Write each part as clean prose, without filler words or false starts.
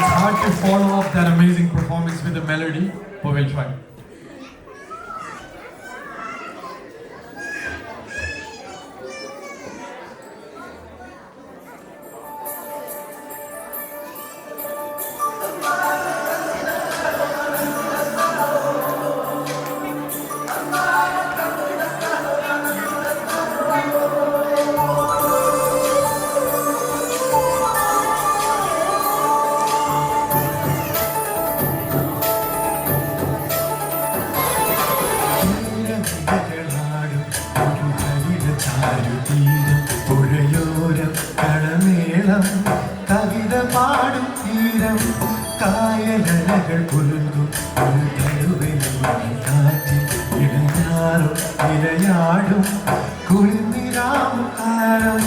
It's hard to follow up that amazing performance with a melody, but we'll try. പുഴയോരം കളമേളം കവിത പാടും തീരം കായലകൾ പുലുകും കാറ്റിൽ ഇടഞ്ഞാറും ഇരയാടും കുളിർനിലാവും കാലം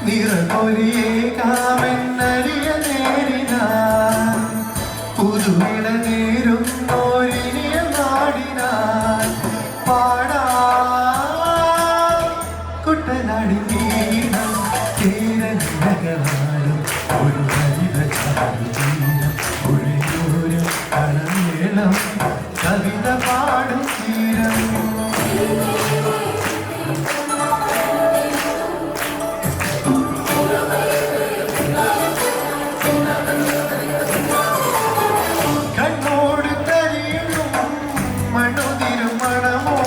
നിറകൊലിയേ കാമെന്നരിയ നേരിനാ പുതുവിള നേരും ഓരിനിയ നാടിനാൻ പാടാ കുട്ടനാടി തീരം തീരനഗരാടും ഒരു ഹരിത ചാരുതീരം പുഴയോരം കളമേളം കവിത പാടും തീരം കണ്ണോട് കരിയും മണ്ണുതിരും മണമോ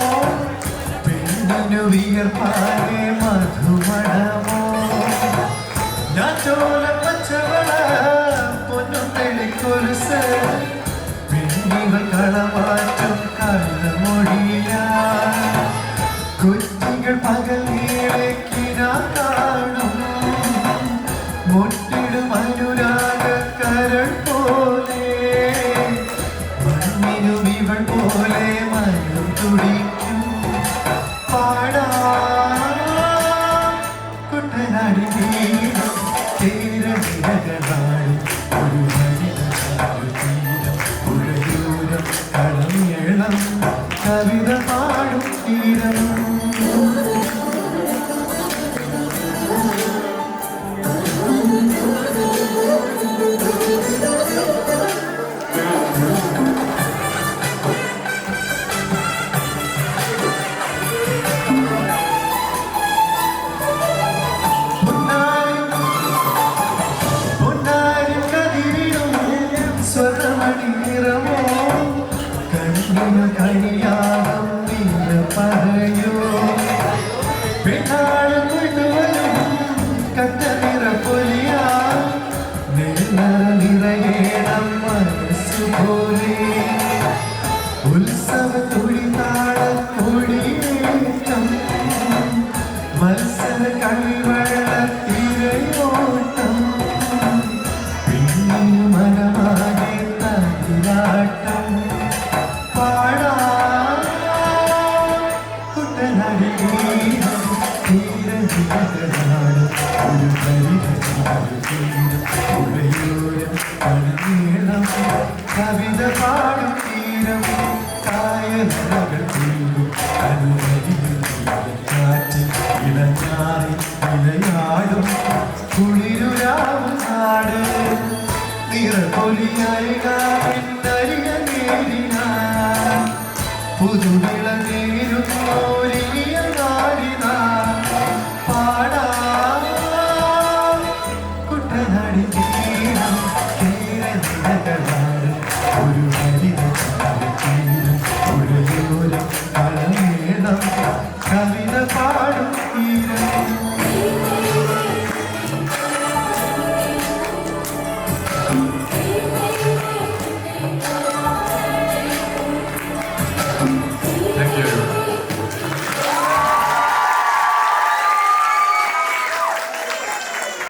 പെണ്ണിനു വിയർപ്പാകെ മധുമണമോ ഞാൻ ചോല പച്ചവള പൊന്നും തെളിക്കൊരുസ് പെണ്ണിവ കളമാറ്റും കള്ളമൊഴിയ കുറ്റികൾ പകൽ നീളക്കിനാ കാണും മുട്ടിടും അനുരാഗ കരൾ പോലെ മണ്ണിനും ഇവൾ പോലെ മനം തുടിക്കും പാടാ കുട്ടനാടി തീരം തീരനിരകളാടും ഒരു ഹരിത ചാരുതീരം പുഴയോരം കളമേളം കവിത പാടും തീരം സ്വർണ്ണമണിനിറമോ കണ്ണിനു കണിയാകും നീല പറയോ പെണ്ണാള് കൊണ്ടുവരും കത്ത നിറപ്പൊലിയാ നെല്ലറ നിറയേണം മനസ്സു പോലെ ഉത്സവ തുടിതാള കൊടിയേറ്റം മത്സര കളിവെള്ള തിരയോട്ടം മനമാകെ തന്നിലാട്ടം പാടാ കുട്ടനാടി തീരനാടും ഒരു ഹരിത ചാരുതീരം പുഴയോരം കളമേളം കവിത പാടും തീരം കായലകൾ തീരും അനുമതിയും കാറ്റിൽ ഇളഞ്ഞാറി ഇലയാടും കുളിരുരാവും നാട് നിറപൊലിയായി കാമെന്നരിയ നേരിനാ പുതുവിള